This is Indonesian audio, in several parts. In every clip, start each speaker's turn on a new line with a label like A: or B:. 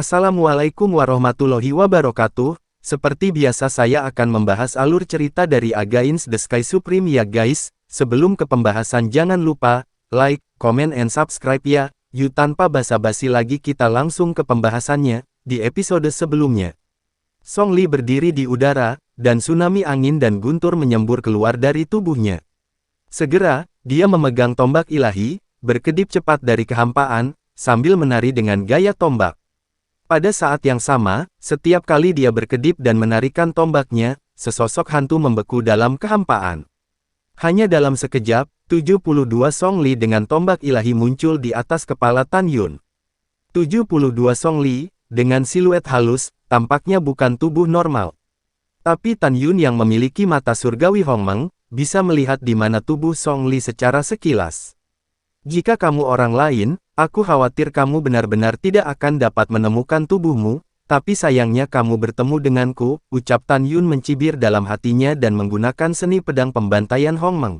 A: Assalamualaikum warahmatullahi wabarakatuh. Seperti biasa saya akan membahas alur cerita dari Against the Sky Supreme ya guys. Sebelum ke pembahasan jangan lupa, like, comment and subscribe ya. Yuk tanpa basa-basi lagi kita langsung ke pembahasannya. Di episode sebelumnya, Song Li berdiri di udara, dan tsunami angin dan guntur menyembur keluar dari tubuhnya. Segera, dia memegang tombak ilahi, berkedip cepat dari kehampaan, sambil menari dengan gaya tombak. Pada saat yang sama, setiap kali dia berkedip dan menarikan tombaknya, sesosok hantu membeku dalam kehampaan. Hanya dalam sekejap, 72 Song Li dengan tombak ilahi muncul di atas kepala Tan Yun. 72 Song Li, dengan siluet halus, tampaknya bukan tubuh normal. Tapi Tan Yun yang memiliki mata surgawi Hongmeng, bisa melihat di mana tubuh Song Li secara sekilas. Jika kamu orang lain, aku khawatir kamu benar-benar tidak akan dapat menemukan tubuhmu, tapi sayangnya kamu bertemu denganku, ucap Tan Yun mencibir dalam hatinya dan menggunakan seni pedang pembantaian Hongmeng.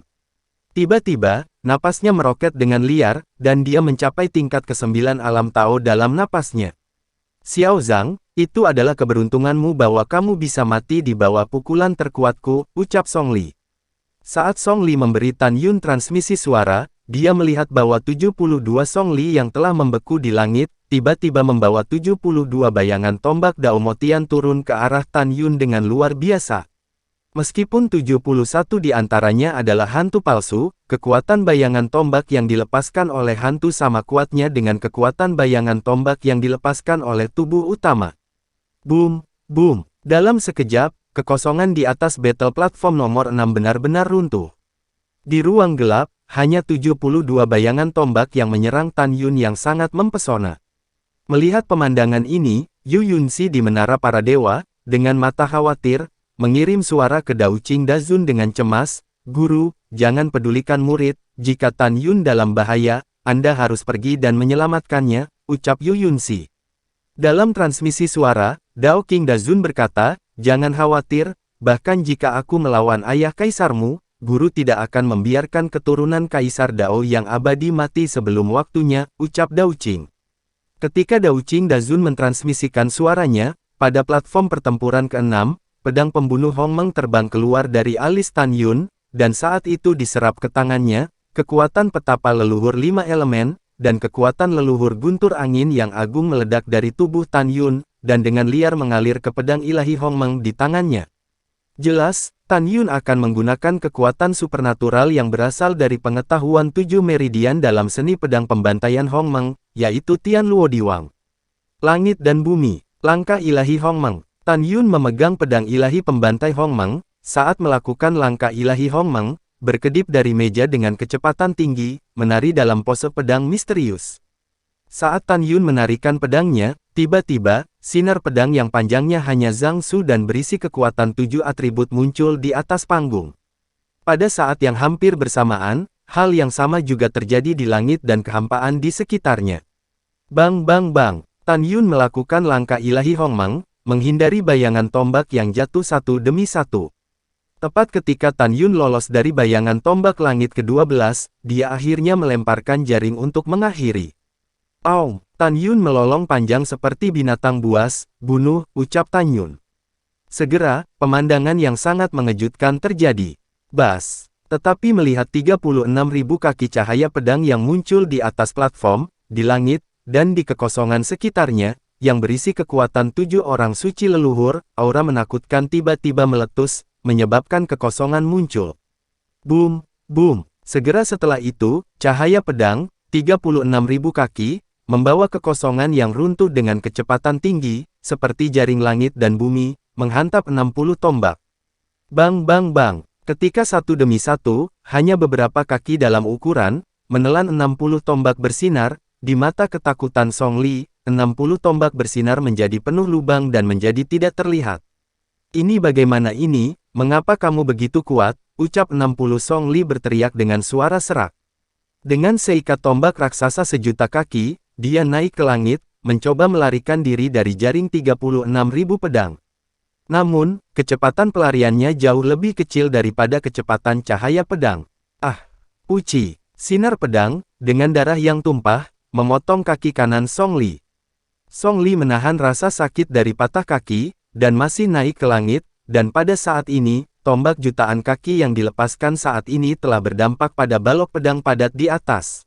A: Tiba-tiba, napasnya meroket dengan liar, dan dia mencapai tingkat ke-9 alam Tao dalam napasnya. Xiao Zhang, itu adalah keberuntunganmu bahwa kamu bisa mati di bawah pukulan terkuatku, ucap Song Li. Saat Song Li memberi Tan Yun transmisi suara, dia melihat bahwa 72 Song Li yang telah membeku di langit, tiba-tiba membawa 72 bayangan tombak Dao Motian turun ke arah Tan Yun dengan luar biasa. Meskipun 71 di antaranya adalah hantu palsu, kekuatan bayangan tombak yang dilepaskan oleh hantu sama kuatnya dengan kekuatan bayangan tombak yang dilepaskan oleh tubuh utama. Boom, boom. Dalam sekejap, kekosongan di atas battle platform nomor 6 benar-benar runtuh. Di ruang gelap, hanya 72 bayangan tombak yang menyerang Tan Yun yang sangat mempesona. Melihat pemandangan ini, Yu Yunxi di Menara Para Dewa, dengan mata khawatir, mengirim suara ke Dao Qing Dazun dengan cemas, "Guru, jangan pedulikan murid, jika Tan Yun dalam bahaya, Anda harus pergi dan menyelamatkannya," ucap Yu Yunxi. Dalam transmisi suara, Dao Qing Dazun berkata, "Jangan khawatir, bahkan jika aku melawan ayah kaisarmu, Guru tidak akan membiarkan keturunan Kaisar Dao yang abadi mati sebelum waktunya," ucap Dao Qing. Ketika Dao Qing Dazun mentransmisikan suaranya, pada platform pertempuran ke-6, pedang pembunuh Hongmeng terbang keluar dari alis Tan Yun, dan saat itu diserap ke tangannya, kekuatan petapa leluhur 5 elemen, dan kekuatan leluhur guntur angin yang agung meledak dari tubuh Tan Yun, dan dengan liar mengalir ke pedang ilahi Hongmeng di tangannya. Jelas, Tan Yun akan menggunakan kekuatan supernatural yang berasal dari pengetahuan 7 meridian dalam seni pedang pembantaian Hongmeng, yaitu Tian Luo Diwang. Langit dan bumi, langkah ilahi Hongmeng. Tan Yun memegang pedang ilahi pembantai Hongmeng, saat melakukan langkah ilahi Hongmeng, berkedip dari meja dengan kecepatan tinggi, menari dalam pose pedang misterius. Saat Tan Yun menarikan pedangnya, tiba-tiba, sinar pedang yang panjangnya hanya Zhang Su dan berisi kekuatan 7 atribut muncul di atas panggung. Pada saat yang hampir bersamaan, hal yang sama juga terjadi di langit dan kehampaan di sekitarnya. Bang bang bang, Tan Yun melakukan langkah ilahi Hongmeng, menghindari bayangan tombak yang jatuh satu demi satu. Tepat ketika Tan Yun lolos dari bayangan tombak langit ke-12, dia akhirnya melemparkan jaring untuk mengakhiri. "Aum!" Tan Yun melolong panjang seperti binatang buas, "Bunuh," ucap Tan Yun. Segera, pemandangan yang sangat mengejutkan terjadi. Bas! Tetapi melihat 36.000 kaki cahaya pedang yang muncul di atas platform, di langit, dan di kekosongan sekitarnya, yang berisi kekuatan 7 orang suci leluhur, aura menakutkan tiba-tiba meletus, menyebabkan kekosongan muncul. Boom! Boom! Segera setelah itu, cahaya pedang, 36.000 kaki, membawa kekosongan yang runtuh dengan kecepatan tinggi, seperti jaring langit dan bumi, menghantam 60 tombak. Bang bang bang, ketika satu demi satu, hanya beberapa kaki dalam ukuran, menelan 60 tombak bersinar, di mata ketakutan Song Li, 60 tombak bersinar menjadi penuh lubang dan menjadi tidak terlihat. "Ini bagaimana ini, mengapa kamu begitu kuat?" ucap 60 Song Li berteriak dengan suara serak. Dengan seikat tombak raksasa sejuta kaki, dia naik ke langit, mencoba melarikan diri dari jaring 36.000 pedang. Namun, kecepatan pelariannya jauh lebih kecil daripada kecepatan cahaya pedang. "Ah! Puci!" Sinar pedang, dengan darah yang tumpah, memotong kaki kanan Song Li. Song Li menahan rasa sakit dari patah kaki, dan masih naik ke langit, dan pada saat ini, tombak jutaan kaki yang dilepaskan saat ini telah berdampak pada balok pedang padat di atas.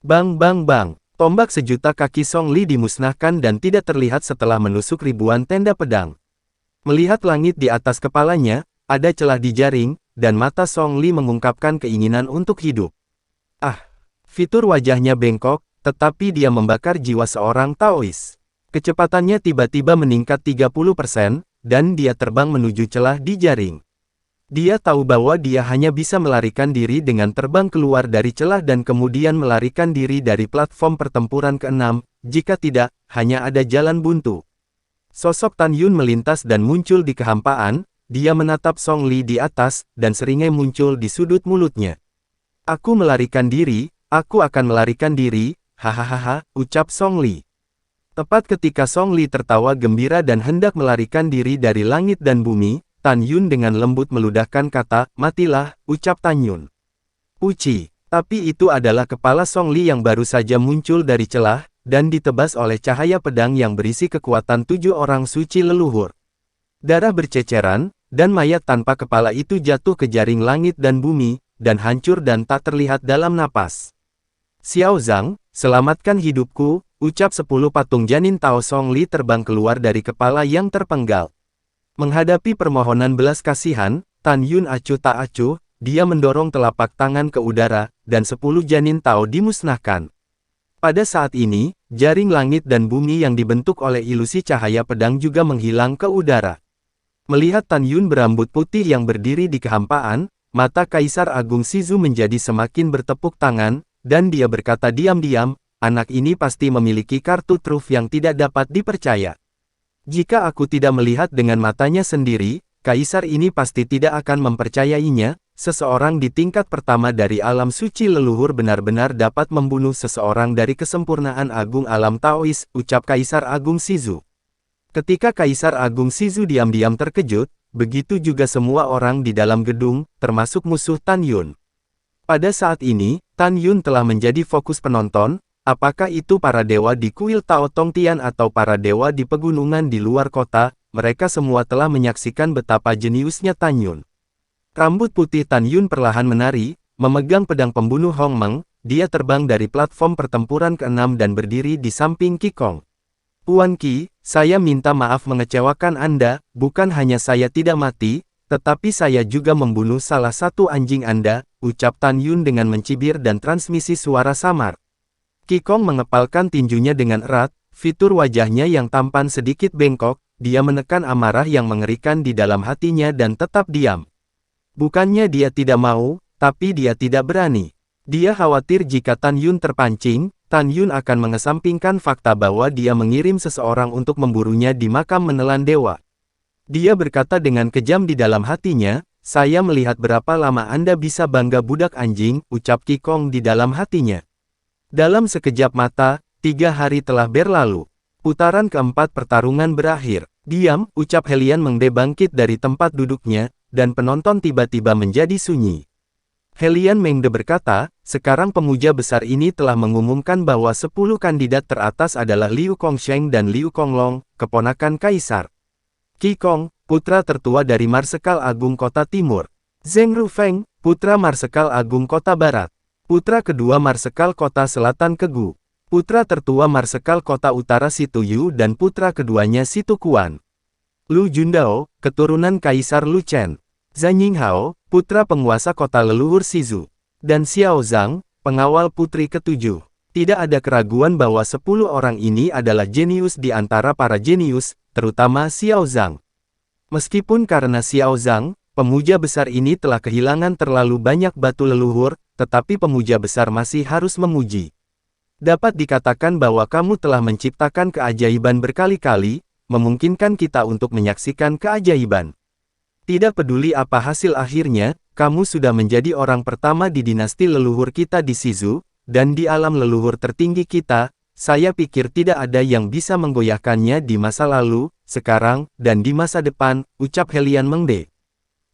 A: Bang bang bang, tombak sejuta kaki Song Li dimusnahkan dan tidak terlihat setelah menusuk ribuan tenda pedang. Melihat langit di atas kepalanya, ada celah di jaring, dan mata Song Li mengungkapkan keinginan untuk hidup. Ah! Fitur wajahnya bengkok, tetapi dia membakar jiwa seorang Taois. Kecepatannya tiba-tiba meningkat 30%, dan dia terbang menuju celah di jaring. Dia tahu bahwa dia hanya bisa melarikan diri dengan terbang keluar dari celah dan kemudian melarikan diri dari platform pertempuran ke-6, jika tidak, hanya ada jalan buntu. Sosok Tan Yun melintas dan muncul di kehampaan, dia menatap Song Li di atas, dan seringai muncul di sudut mulutnya. Aku melarikan diri, aku akan melarikan diri, hahaha, ucap Song Li. Tepat ketika Song Li tertawa gembira dan hendak melarikan diri dari langit dan bumi, Tan Yun dengan lembut meludahkan kata, matilah, ucap Tan Yun. Uci, tapi itu adalah kepala Song Li yang baru saja muncul dari celah, dan ditebas oleh cahaya pedang yang berisi kekuatan 7 orang suci leluhur. Darah berceceran, dan mayat tanpa kepala itu jatuh ke jaring langit dan bumi, dan hancur dan tak terlihat dalam napas. Xiao Zhang, selamatkan hidupku, ucap 10 patung janin Tao Song Li terbang keluar dari kepala yang terpenggal. Menghadapi permohonan belas kasihan, Tan Yun acuh tak acuh, dia mendorong telapak tangan ke udara, dan 10 janin Tao dimusnahkan. Pada saat ini, jaring langit dan bumi yang dibentuk oleh ilusi cahaya pedang juga menghilang ke udara. Melihat Tan Yun berambut putih yang berdiri di kehampaan, mata Kaisar Agung Shizu menjadi semakin bertepuk tangan, dan dia berkata diam-diam, anak ini pasti memiliki kartu truf yang tidak dapat dipercaya. Jika aku tidak melihat dengan matanya sendiri, Kaisar ini pasti tidak akan mempercayainya. Seseorang di tingkat pertama dari alam suci leluhur benar-benar dapat membunuh seseorang dari kesempurnaan agung alam Taois, ucap Kaisar Agung Shizu. Ketika Kaisar Agung Shizu diam-diam terkejut, begitu juga semua orang di dalam gedung, termasuk musuh Tan Yun. Pada saat ini, Tan Yun telah menjadi fokus penonton, apakah itu para dewa di kuil Tao Tong Tian atau para dewa di pegunungan di luar kota, mereka semua telah menyaksikan betapa jeniusnya Tan Yun. Rambut putih Tan Yun perlahan menari, memegang pedang pembunuh Hong Meng, dia terbang dari platform pertempuran ke-6 dan berdiri di samping Qi Kong. Puan Qi, saya minta maaf mengecewakan Anda, bukan hanya saya tidak mati, tetapi saya juga membunuh salah satu anjing Anda, ucap Tan Yun dengan mencibir dan transmisi suara samar. Qi Kong mengepalkan tinjunya dengan erat, fitur wajahnya yang tampan sedikit bengkok, dia menekan amarah yang mengerikan di dalam hatinya dan tetap diam. Bukannya dia tidak mau, tapi dia tidak berani. Dia khawatir jika Tan Yun terpancing, Tan Yun akan mengesampingkan fakta bahwa dia mengirim seseorang untuk memburunya di makam menelan dewa. Dia berkata dengan kejam di dalam hatinya, saya melihat berapa lama Anda bisa bangga budak anjing, ucap Qi Kong di dalam hatinya. Dalam sekejap mata, 3 hari telah berlalu. Putaran keempat pertarungan berakhir. Diam, ucap Helian Mengde bangkit dari tempat duduknya, dan penonton tiba-tiba menjadi sunyi. Helian Mengde berkata, sekarang pemuja besar ini telah mengumumkan bahwa 10 kandidat teratas adalah Liu Kongsheng dan Liu Konglong, keponakan Kaisar. Qi Kong, putra tertua dari Marsekal Agung Kota Timur. Zheng Rufeng, putra Marsekal Agung Kota Barat. Putra kedua Marsekal Kota Selatan Kegu. Putra tertua Marsekal Kota Utara Situ Yu dan putra keduanya Situ Kuan. Lu Jundao, keturunan Kaisar Lu Chen. Zhang Yinghao, putra penguasa kota leluhur Shizu. Dan Xiao Zhang, pengawal putri ketujuh. Tidak ada keraguan bahwa 10 orang ini adalah jenius di antara para jenius, terutama Xiao Zhang. Meskipun karena Xiao Zhang, pemuja besar ini telah kehilangan terlalu banyak batu leluhur, tetapi pemuja besar masih harus memuji. Dapat dikatakan bahwa kamu telah menciptakan keajaiban berkali-kali, memungkinkan kita untuk menyaksikan keajaiban. Tidak peduli apa hasil akhirnya, kamu sudah menjadi orang pertama di dinasti leluhur kita di Shizu, dan di alam leluhur tertinggi kita, saya pikir tidak ada yang bisa menggoyahkannya di masa lalu, sekarang, dan di masa depan, ucap Helian Mengde.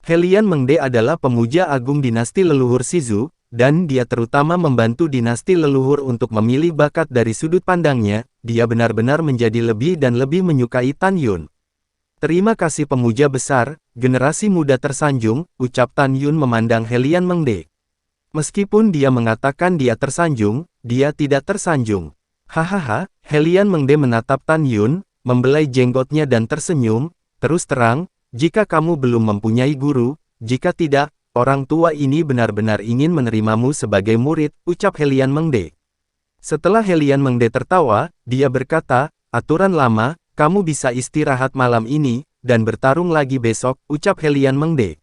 A: Helian Mengde adalah pemuja agung dinasti leluhur Shizu, dan dia terutama membantu dinasti leluhur untuk memilih bakat dari sudut pandangnya, dia benar-benar menjadi lebih dan lebih menyukai Tan Yun. Terima kasih pemuja besar, generasi muda tersanjung, ucap Tan Yun memandang Helian Mengde. Meskipun dia mengatakan dia tersanjung, dia tidak tersanjung. Hahaha, Helian Mengde menatap Tan Yun, membelai jenggotnya dan tersenyum, terus terang, jika kamu belum mempunyai guru, jika tidak, orang tua ini benar-benar ingin menerimamu sebagai murid, ucap Helian Mengde. Setelah Helian Mengde tertawa, dia berkata, aturan lama, kamu bisa istirahat malam ini, dan bertarung lagi besok, ucap Helian Mengde.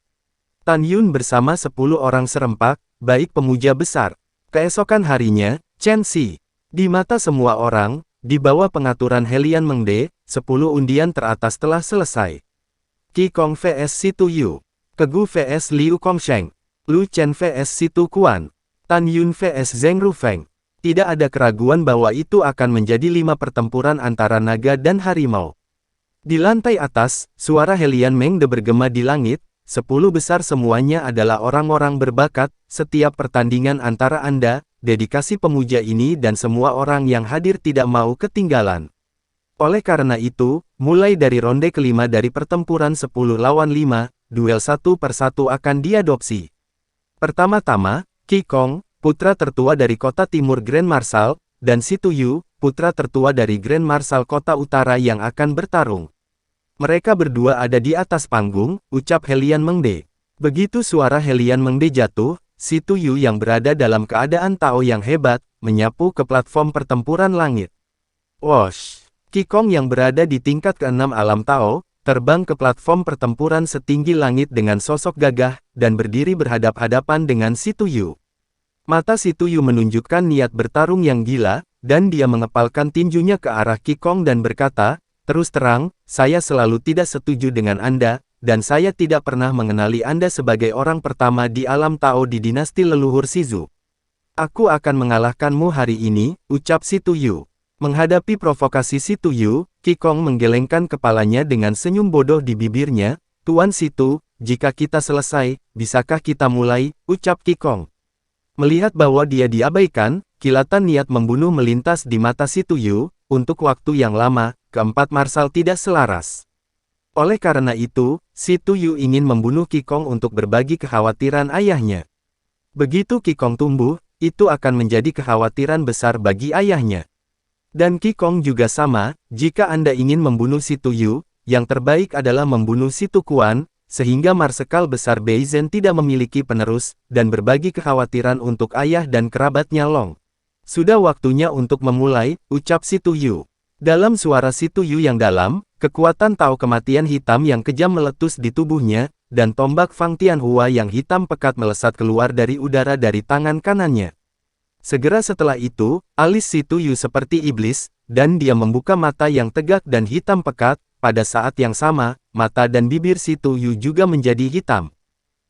A: Tan Yun bersama 10 orang serempak, baik pemuja besar. Keesokan harinya, Chen Xi. Di mata semua orang, di bawah pengaturan Helian Mengde, 10 undian teratas telah selesai. Qi Gong vs Situ Yu. Kegu vs Liu Kongsheng. Lu Chen vs Situ Kuan. Tan Yun vs Zheng Rufeng. Tidak ada keraguan bahwa itu akan menjadi 5 pertempuran antara naga dan harimau. Di lantai atas, suara Helian Mengde bergema di langit, 10 besar semuanya adalah orang-orang berbakat, setiap pertandingan antara Anda, dedikasi pemuja ini dan semua orang yang hadir tidak mau ketinggalan. Oleh karena itu, mulai dari ronde kelima dari pertempuran 10 lawan 5, duel satu per satu akan diadopsi. Pertama-tama, Qi Gong, putra tertua dari kota timur Grand Marshal, dan Situ Yu, putra tertua dari Grand Marshal kota utara yang akan bertarung. Mereka berdua ada di atas panggung, ucap Helian Mengde. Begitu suara Helian Mengde jatuh, Situ Yu yang berada dalam keadaan Tao yang hebat, menyapu ke platform pertempuran langit. Wosh! Qi Gong yang berada di tingkat ke-6 alam Tao, terbang ke platform pertempuran setinggi langit dengan sosok gagah, dan berdiri berhadap-hadapan dengan Situ Yu. Mata Situ Yu menunjukkan niat bertarung yang gila, dan dia mengepalkan tinjunya ke arah Qi Gong dan berkata, terus terang, saya selalu tidak setuju dengan Anda, dan saya tidak pernah mengenali Anda sebagai orang pertama di alam Tao di dinasti leluhur Shizu. Aku akan mengalahkanmu hari ini, ucap Situ Yu. Menghadapi provokasi Situ Yu, Qi Gong menggelengkan kepalanya dengan senyum bodoh di bibirnya, Tuan Situ, jika kita selesai, bisakah kita mulai, ucap Qi Gong. Melihat bahwa dia diabaikan, kilatan niat membunuh melintas di mata Situ Yu, untuk waktu yang lama, keempat Marshal tidak selaras. Oleh karena itu, Situ Yu ingin membunuh Qi Gong untuk berbagi kekhawatiran ayahnya. Begitu Qi Gong tumbuh, itu akan menjadi kekhawatiran besar bagi ayahnya. Dan Qi Gong juga sama, jika Anda ingin membunuh Situ Yu, yang terbaik adalah membunuh Situ Kuan, sehingga Marsekal besar Beizhen tidak memiliki penerus, dan berbagi kekhawatiran untuk ayah dan kerabatnya Long. Sudah waktunya untuk memulai, ucap Situ Yu. Dalam suara Situ Yu yang dalam, kekuatan Tao kematian hitam yang kejam meletus di tubuhnya, dan tombak Fang Tianhua yang hitam pekat melesat keluar dari udara dari tangan kanannya. Segera setelah itu, alis Situ Yu seperti iblis, dan dia membuka mata yang tegak dan hitam pekat, pada saat yang sama, mata dan bibir Situ Yu juga menjadi hitam.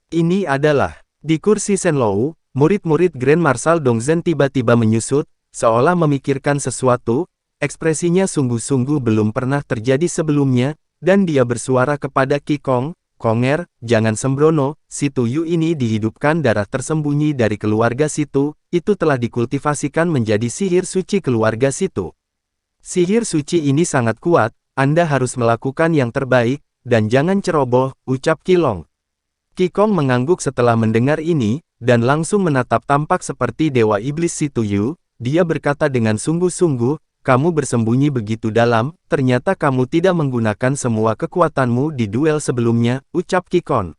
A: Ini adalah, di kursi Shenlou, murid-murid Grand Marshal Dongzhen tiba-tiba menyusut, seolah memikirkan sesuatu, ekspresinya sungguh-sungguh belum pernah terjadi sebelumnya, dan dia bersuara kepada Qi Gong, Konger, jangan sembrono, Situ Yu ini dihidupkan darah tersembunyi dari keluarga Situ, itu telah dikultivasikan menjadi sihir suci keluarga Situ. Sihir suci ini sangat kuat, Anda harus melakukan yang terbaik, dan jangan ceroboh, ucap Qi Long. Qi Gong mengangguk setelah mendengar ini, dan langsung menatap tampak seperti dewa iblis Situ Yu, dia berkata dengan sungguh-sungguh, kamu bersembunyi begitu dalam, ternyata kamu tidak menggunakan semua kekuatanmu di duel sebelumnya, ucap Qi Gong.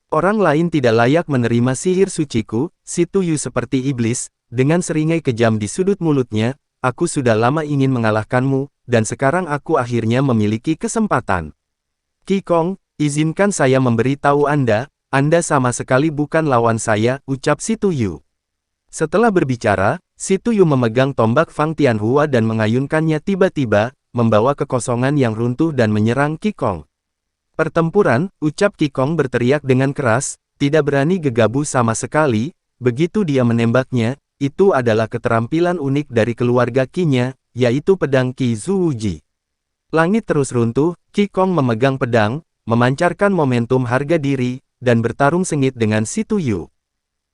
A: Orang lain tidak layak menerima sihir suciku, Situ Yu seperti iblis, dengan seringai kejam di sudut mulutnya, aku sudah lama ingin mengalahkanmu, dan sekarang aku akhirnya memiliki kesempatan. Qi Gong, izinkan saya memberitahu Anda sama sekali bukan lawan saya, ucap Situ Yu. Setelah berbicara, Situ Yu memegang tombak Fang Tianhua dan mengayunkannya tiba-tiba, membawa kekosongan yang runtuh dan menyerang Qi Gong. Pertempuran, ucap Qi Gong berteriak dengan keras, tidak berani gegabah sama sekali, begitu dia menembaknya, itu adalah keterampilan unik dari keluarga Qi-nya, yaitu pedang Qi Zuwuji. Langit terus runtuh, Qi Gong memegang pedang, memancarkan momentum harga diri, dan bertarung sengit dengan Situ Yu.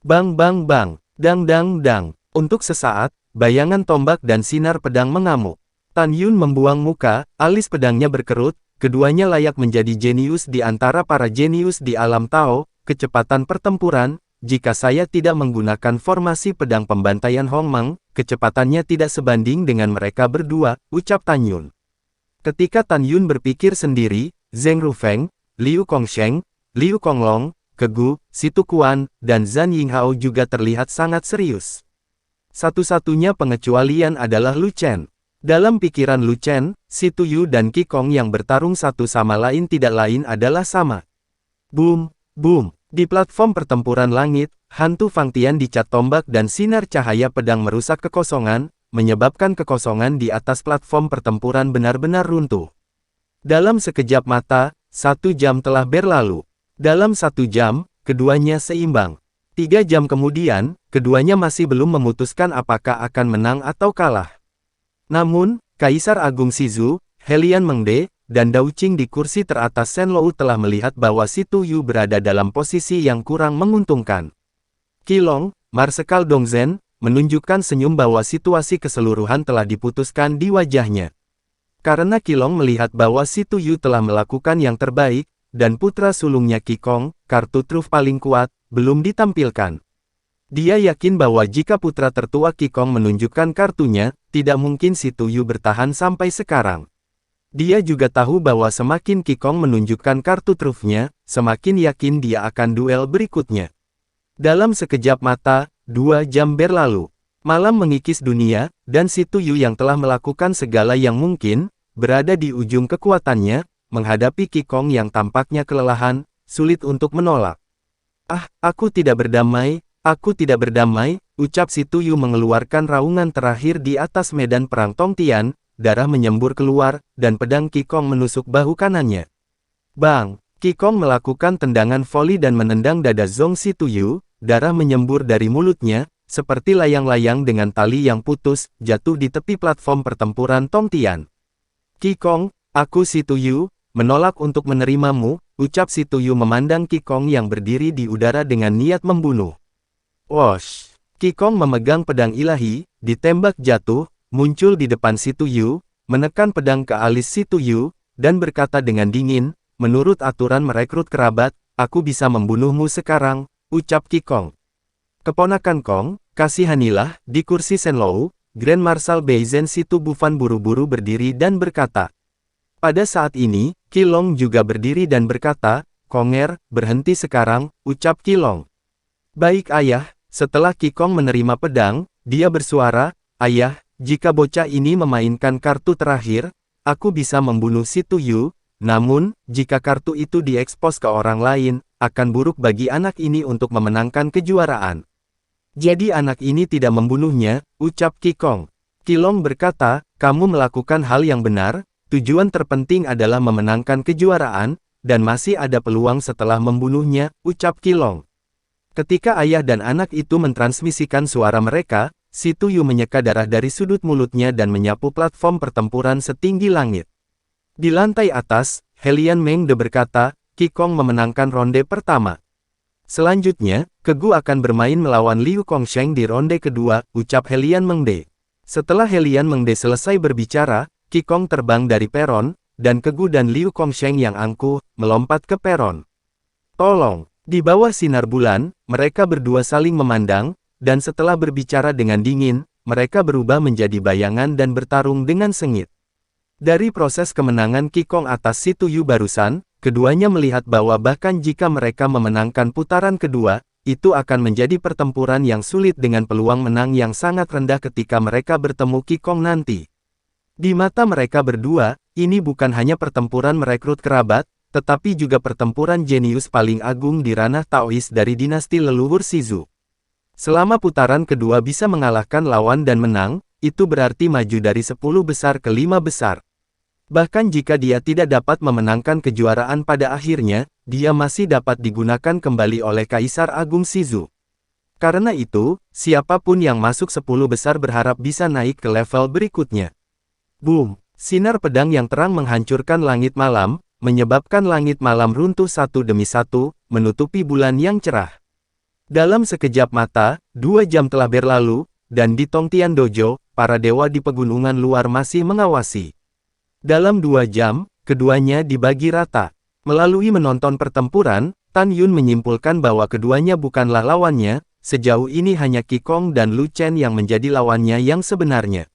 A: Bang bang bang, dang dang dang. Untuk sesaat, bayangan tombak dan sinar pedang mengamuk. Tan Yun membuang muka, alis pedangnya berkerut, keduanya layak menjadi jenius di antara para jenius di alam Tao, kecepatan pertempuran. Jika saya tidak menggunakan formasi pedang pembantaian Hong Meng, kecepatannya tidak sebanding dengan mereka berdua, ucap Tan Yun. Ketika Tan Yun berpikir sendiri, Zheng Rufeng, Liu Kongsheng, Liu Konglong, Kegu, Situ Kuan, dan Zhan Yinghao juga terlihat sangat serius. Satu-satunya pengecualian adalah Lu Chen. Dalam pikiran Lu Chen, Situ Yu dan Qi Gong yang bertarung satu sama lain tidak lain adalah sama. Boom, boom. Di platform pertempuran langit, hantu Fang Tian dicat tombak dan sinar cahaya pedang merusak kekosongan, menyebabkan kekosongan di atas platform pertempuran benar-benar runtuh. Dalam sekejap mata, 1 jam telah berlalu. Dalam 1 jam, keduanya seimbang. 3 jam kemudian, keduanya masih belum memutuskan apakah akan menang atau kalah. Namun, Kaisar Agung Shizu, Helian Mengde, dan Dao Qing di kursi teratas Shenlou telah melihat bahwa Situ Yu berada dalam posisi yang kurang menguntungkan. Qilong, Marsekal Dongzhen, menunjukkan senyum bahwa situasi keseluruhan telah diputuskan di wajahnya. Karena Qilong melihat bahwa Situ Yu telah melakukan yang terbaik, dan putra sulungnya Qi Gong, kartu truf paling kuat, belum ditampilkan. Dia yakin bahwa jika putra tertua Qi Gong menunjukkan kartunya, tidak mungkin Situ Yu bertahan sampai sekarang. Dia juga tahu bahwa semakin Qi Gong menunjukkan kartu trufnya, semakin yakin dia akan duel berikutnya. Dalam sekejap mata, 2 jam berlalu. Malam mengikis dunia, dan Situ Yu yang telah melakukan segala yang mungkin, berada di ujung kekuatannya, menghadapi Qi Gong yang tampaknya kelelahan, sulit untuk menolak. Ah, aku tidak berdamai, ucap Situ Yu mengeluarkan raungan terakhir di atas medan perang Tongtian. Darah menyembur keluar, dan pedang Qi Gong menusuk bahu kanannya. Bang! Qi Gong melakukan tendangan voli dan menendang dada Zhong Situ Yu, darah menyembur dari mulutnya, seperti layang-layang dengan tali yang putus, jatuh di tepi platform pertempuran Tongtian. Qi Gong, aku Situ Yu, menolak untuk menerimamu, ucap Situ Yu memandang Qi Gong yang berdiri di udara dengan niat membunuh. Wosh! Qi Gong memegang pedang ilahi, ditembak jatuh, muncul di depan Situ Yu, menekan pedang ke alis Situ Yu, dan berkata dengan dingin, menurut aturan merekrut kerabat, aku bisa membunuhmu sekarang, ucap Qi Gong. Keponakan Gong, kasihanilah, di kursi Shenlou, Grand Marshal Beizhen Situ Bufan buru-buru berdiri dan berkata. Pada saat ini, Qilong juga berdiri dan berkata, Konger, berhenti sekarang, ucap Qilong. Baik ayah, setelah Qi Gong menerima pedang, dia bersuara, ayah, jika bocah ini memainkan kartu terakhir, aku bisa membunuh Situ Yu, namun, jika kartu itu diekspos ke orang lain, akan buruk bagi anak ini untuk memenangkan kejuaraan. Jadi anak ini tidak membunuhnya, ucap Qi Gong. Qilong berkata, kamu melakukan hal yang benar, tujuan terpenting adalah memenangkan kejuaraan, dan masih ada peluang setelah membunuhnya, ucap Qilong. Ketika ayah dan anak itu mentransmisikan suara mereka, Situ Yu menyeka darah dari sudut mulutnya dan menyapu platform pertempuran setinggi langit. Di lantai atas, Helian Mengde berkata, Qi Gong memenangkan ronde pertama. Selanjutnya, Kegu akan bermain melawan Liu Kongsheng di ronde kedua, ucap Helian Mengde. Setelah Helian Mengde selesai berbicara, Qi Gong terbang dari peron, dan Kegu dan Liu Kongsheng yang angkuh, melompat ke peron. Tolong! Di bawah sinar bulan, mereka berdua saling memandang, dan setelah berbicara dengan dingin, mereka berubah menjadi bayangan dan bertarung dengan sengit. Dari proses kemenangan Qi Gong atas Situ Yu barusan, keduanya melihat bahwa bahkan jika mereka memenangkan putaran kedua, itu akan menjadi pertempuran yang sulit dengan peluang menang yang sangat rendah ketika mereka bertemu Qi Gong nanti. Di mata mereka berdua, ini bukan hanya pertempuran merekrut kerabat, tetapi juga pertempuran jenius paling agung di ranah Taois dari dinasti leluhur Shizu. Selama putaran kedua bisa mengalahkan lawan dan menang, itu berarti maju dari 10 besar ke 5 besar. Bahkan jika dia tidak dapat memenangkan kejuaraan pada akhirnya, dia masih dapat digunakan kembali oleh Kaisar Agung Shizu. Karena itu, siapapun yang masuk 10 besar berharap bisa naik ke level berikutnya. Boom! Sinar pedang yang terang menghancurkan langit malam, menyebabkan langit malam runtuh satu demi satu, menutupi bulan yang cerah. Dalam sekejap mata, 2 jam telah berlalu, dan di Tongtian Dojo, para dewa di pegunungan luar masih mengawasi. Dalam 2 jam, keduanya dibagi rata. Melalui menonton pertempuran, Tan Yun menyimpulkan bahwa keduanya bukanlah lawannya, sejauh ini hanya Qi dan Lu Chen yang menjadi lawannya yang sebenarnya.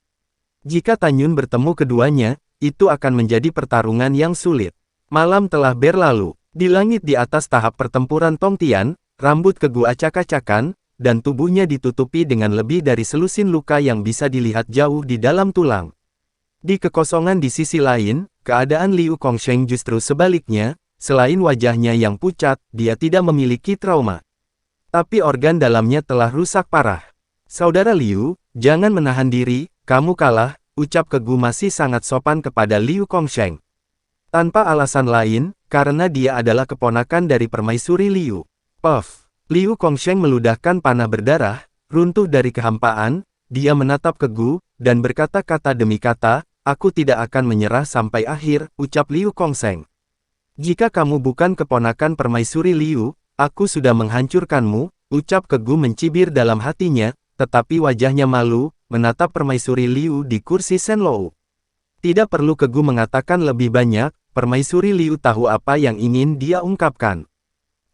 A: Jika Tan Yun bertemu keduanya, itu akan menjadi pertarungan yang sulit. Malam telah berlalu. Di langit di atas tahap pertempuran Tongtian, rambut Kegu acak-acakan, dan tubuhnya ditutupi dengan lebih dari selusin luka yang bisa dilihat jauh di dalam tulang. Di kekosongan di sisi lain, keadaan Liu Kongsheng justru sebaliknya, selain wajahnya yang pucat, dia tidak memiliki trauma. Tapi organ dalamnya telah rusak parah. Saudara Liu, jangan menahan diri, kamu kalah, ucap Kegu masih sangat sopan kepada Liu Kongsheng. Tanpa alasan lain, karena dia adalah keponakan dari permaisuri Liu. Puff. Liu Kongsheng meludahkan panah berdarah, runtuh dari kehampaan, dia menatap Kegu, dan berkata kata demi kata, aku tidak akan menyerah sampai akhir, ucap Liu Kongsheng. Jika kamu bukan keponakan permaisuri Liu, aku sudah menghancurkanmu, ucap Kegu mencibir dalam hatinya, tetapi wajahnya malu, menatap permaisuri Liu di kursi Shenlou. Tidak perlu Kegu mengatakan lebih banyak, permaisuri Liu tahu apa yang ingin dia ungkapkan.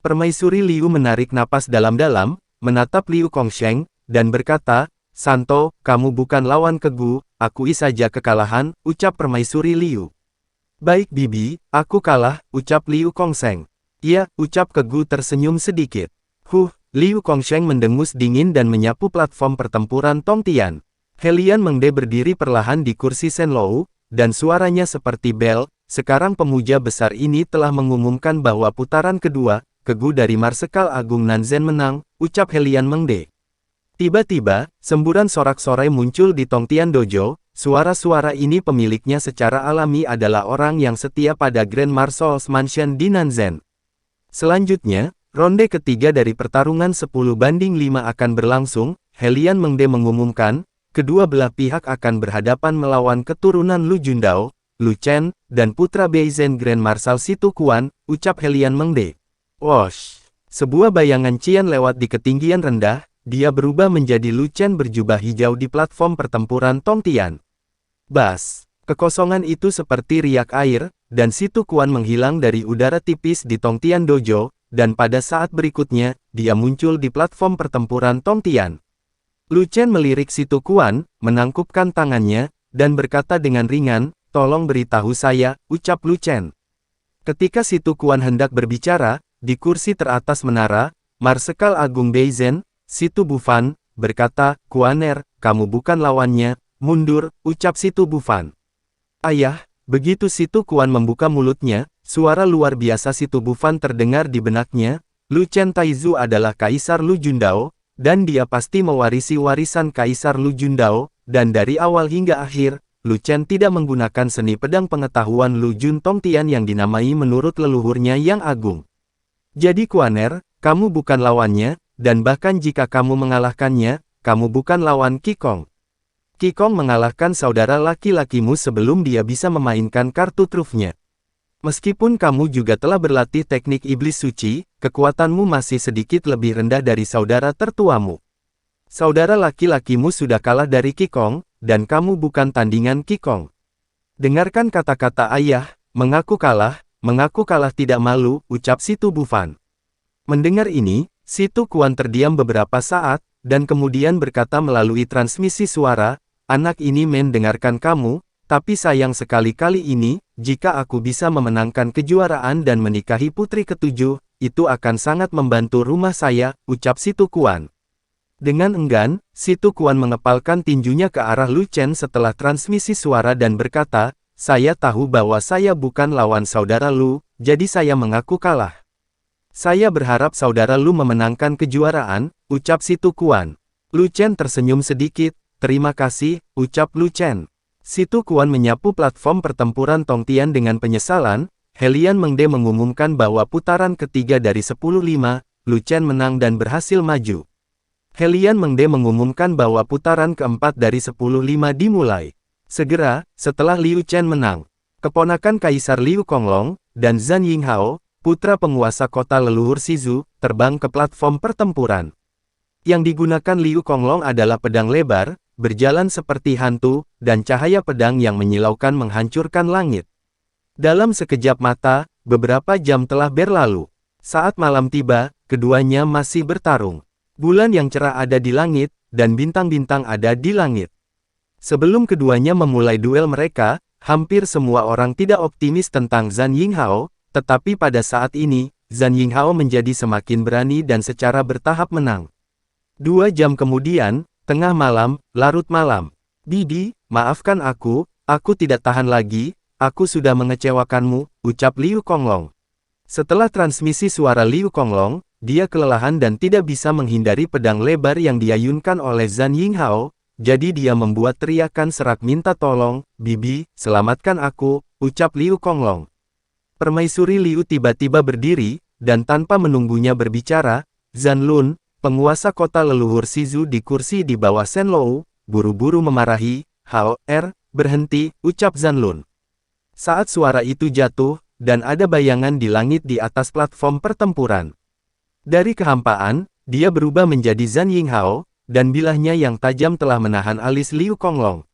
A: Permaisuri Liu menarik napas dalam-dalam, menatap Liu Kongsheng, dan berkata, Santo, kamu bukan lawan Kegu, akui saja kekalahan, ucap permaisuri Liu. Baik bibi, aku kalah, ucap Liu Kongsheng. Iya, ucap Kegu tersenyum sedikit. Liu Kongsheng mendengus dingin dan menyapu platform pertempuran Tongtian. Helian Mengde berdiri perlahan di kursi Shenlou, dan suaranya seperti bel, sekarang pemuja besar ini telah mengumumkan bahwa putaran kedua, Kegu dari Marsekal Agung Nanzen menang, ucap Helian Mengde. Tiba-tiba, semburan sorak-sorai muncul di Tongtian Dojo, suara-suara ini pemiliknya secara alami adalah orang yang setia pada Grand Marshal's Mansion di Nanzen. Selanjutnya, ronde ketiga dari pertarungan 10-5 akan berlangsung, Helian Mengde mengumumkan, kedua belah pihak akan berhadapan melawan keturunan Lu Jundao, Lu Chen, dan putra Beizen Grand Marshal Situ Kuan, ucap Helian Mengde. Wosh! Sebuah bayangan Qian lewat di ketinggian rendah, dia berubah menjadi Lu Chen berjubah hijau di platform pertempuran Tongtian. Bas! Kekosongan itu seperti riak air, dan Situ Kuan menghilang dari udara tipis di Tongtian Dojo, dan pada saat berikutnya, dia muncul di platform pertempuran Tongtian. Lu Chen melirik Situ Kuan, menangkupkan tangannya, dan berkata dengan ringan, tolong beritahu saya, ucap Lu Chen. Ketika Situ Kuan hendak berbicara, di kursi teratas menara, Marsekal Agung Beizen, Situ Bufan, berkata, Kuaner, kamu bukan lawannya, mundur, ucap Situ Bufan. Ayah, begitu Situ Kuan membuka mulutnya, suara luar biasa Situ Bufan terdengar di benaknya, Lu Chen Taizu adalah Kaisar Lu Jundao, dan dia pasti mewarisi warisan Kaisar Lu Jundao, dan dari awal hingga akhir, Lu Chen tidak menggunakan seni pedang pengetahuan Lu Jun Tongtian yang dinamai menurut leluhurnya yang agung. Jadi Kuaner, kamu bukan lawannya, dan bahkan jika kamu mengalahkannya, kamu bukan lawan Qi Gong. Qi Gong mengalahkan saudara laki-lakimu sebelum dia bisa memainkan kartu trufnya. Meskipun kamu juga telah berlatih teknik iblis suci, kekuatanmu masih sedikit lebih rendah dari saudara tertuamu. Saudara laki-lakimu sudah kalah dari Qi Gong, dan kamu bukan tandingan Qi Gong. Dengarkan kata-kata ayah, mengaku kalah tidak malu, ucap Situ Bufan. Mendengar ini, Situ Kuan terdiam beberapa saat, dan kemudian berkata melalui transmisi suara, anak ini mendengarkan kamu, tapi sayang sekali kali ini, jika aku bisa memenangkan kejuaraan dan menikahi putri ketujuh, itu akan sangat membantu rumah saya, ucap Situ Kuan. Dengan enggan, Situ Kuan mengepalkan tinjunya ke arah Lu Chen setelah transmisi suara dan berkata, saya tahu bahwa saya bukan lawan saudara Lu, jadi saya mengaku kalah. Saya berharap saudara Lu memenangkan kejuaraan, ucap Situ Kuan. Lu Chen tersenyum sedikit, terima kasih, ucap Lu Chen. Situ Kuan menyapu platform pertempuran Tongtian dengan penyesalan, Helian Mengde mengumumkan bahwa putaran ketiga dari 10-5, Lu Chen menang dan berhasil maju. Helian Mengde mengumumkan bahwa putaran keempat dari 10-5 dimulai. Segera, setelah Liu Chen menang, keponakan Kaisar Liu Konglong, dan Zhan Yinghao, putra penguasa kota leluhur Shizu, terbang ke platform pertempuran. Yang digunakan Liu Konglong adalah pedang lebar, berjalan seperti hantu, dan cahaya pedang yang menyilaukan menghancurkan langit. Dalam sekejap mata, beberapa jam telah berlalu. Saat malam tiba, keduanya masih bertarung. Bulan yang cerah ada di langit, dan bintang-bintang ada di langit. Sebelum keduanya memulai duel mereka, hampir semua orang tidak optimis tentang Zhang Yinghao, tetapi pada saat ini, Zhang Yinghao menjadi semakin berani dan secara bertahap menang. 2 jam kemudian, tengah malam, larut malam. Bibi, maafkan aku tidak tahan lagi, aku sudah mengecewakanmu, ucap Liu Konglong. Setelah transmisi suara Liu Konglong, dia kelelahan dan tidak bisa menghindari pedang lebar yang diayunkan oleh Zhang Yinghao, jadi dia membuat teriakan serak minta tolong, Bibi, selamatkan aku, ucap Liu Konglong. Permaisuri Liu tiba-tiba berdiri, dan tanpa menunggunya berbicara, Zhan Lun, penguasa kota leluhur Shizu di kursi di bawah Shen Lou, buru-buru memarahi, Hao, berhenti, ucap Zhan Lun. Saat suara itu jatuh, dan ada bayangan di langit di atas platform pertempuran. Dari kehampaan, dia berubah menjadi Zhang Yinghao, dan bilahnya yang tajam telah menahan alis Liu Konglong.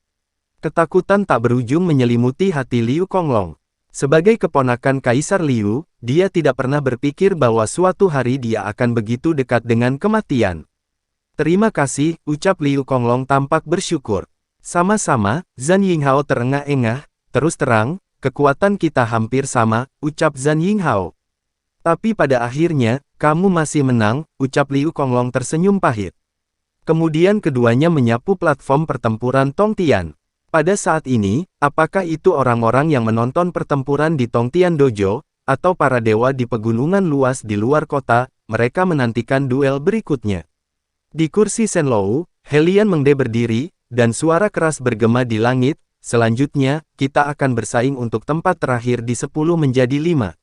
A: Ketakutan tak berujung menyelimuti hati Liu Konglong. Sebagai keponakan Kaisar Liu, dia tidak pernah berpikir bahwa suatu hari dia akan begitu dekat dengan kematian. Terima kasih, ucap Liu Konglong tampak bersyukur. Sama-sama, Zhang Yinghao terengah-engah, terus terang, kekuatan kita hampir sama, ucap Zhang Yinghao. Tapi pada akhirnya, kamu masih menang, ucap Liu Konglong tersenyum pahit. Kemudian keduanya menyapu platform pertempuran Tongtian. Pada saat ini, apakah itu orang-orang yang menonton pertempuran di Tongtian Dojo, atau para dewa di pegunungan luas di luar kota, mereka menantikan duel berikutnya. Di kursi Shen Lou, Helian Mengde berdiri, dan suara keras bergema di langit, selanjutnya, kita akan bersaing untuk tempat terakhir di 10 menjadi 5.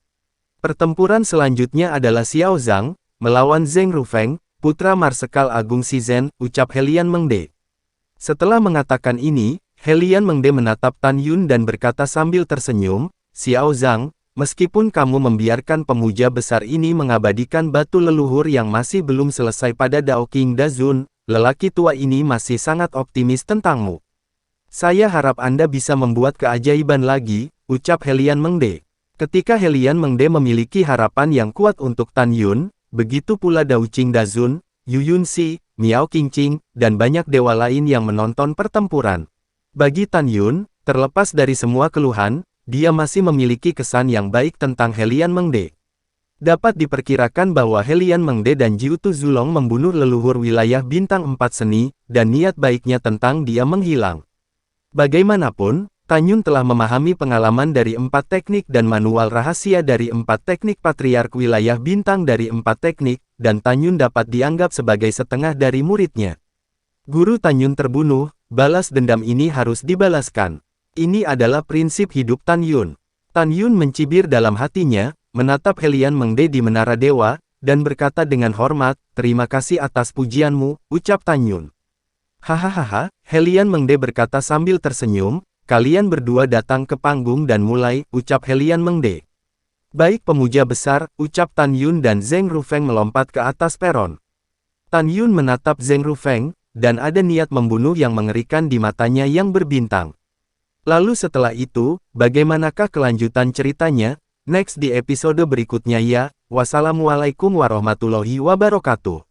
A: Pertempuran selanjutnya adalah Xiao Zhang, melawan Zheng Rufeng, putra Marsekal Agung Shizhen, ucap Helian Mengde. Setelah mengatakan ini, Helian Mengde menatap Tan Yun dan berkata sambil tersenyum, Xiao Zhang, meskipun kamu membiarkan pemuja besar ini mengabadikan batu leluhur yang masih belum selesai pada Dao King Dazun, lelaki tua ini masih sangat optimis tentangmu. Saya harap Anda bisa membuat keajaiban lagi, ucap Helian Mengde. Ketika Helian Mengde memiliki harapan yang kuat untuk Tan Yun, begitu pula Dao Qing Dazun, Yu Yunxi, Miao Qingqing, dan banyak dewa lain yang menonton pertempuran. Bagi Tan Yun, terlepas dari semua keluhan, dia masih memiliki kesan yang baik tentang Helian Mengde. Dapat diperkirakan bahwa Helian Mengde dan Jiutu Zulong membunuh leluhur wilayah bintang 4 seni, dan niat baiknya tentang dia menghilang. Bagaimanapun, Tan Yun telah memahami pengalaman dari 4 teknik dan manual rahasia dari 4 teknik patriark wilayah bintang dari 4 teknik, dan Tan Yun dapat dianggap sebagai setengah dari muridnya. Guru Tan Yun terbunuh, balas dendam ini harus dibalaskan. Ini adalah prinsip hidup Tan Yun. Tan Yun mencibir dalam hatinya, menatap Helian Mengde di Menara Dewa, dan berkata dengan hormat, terima kasih atas pujianmu, ucap Tan Yun. Hahaha, Helian Mengde berkata sambil tersenyum, kalian berdua datang ke panggung dan mulai, ucap Helian Mengde. Baik pemuja besar, ucap Tan Yun dan Zheng Rufeng melompat ke atas peron. Tan Yun menatap Zheng Rufeng, dan ada niat membunuh yang mengerikan di matanya yang berbintang. Lalu setelah itu, bagaimanakah kelanjutan ceritanya? Next di episode berikutnya ya, wassalamualaikum warahmatullahi wabarakatuh.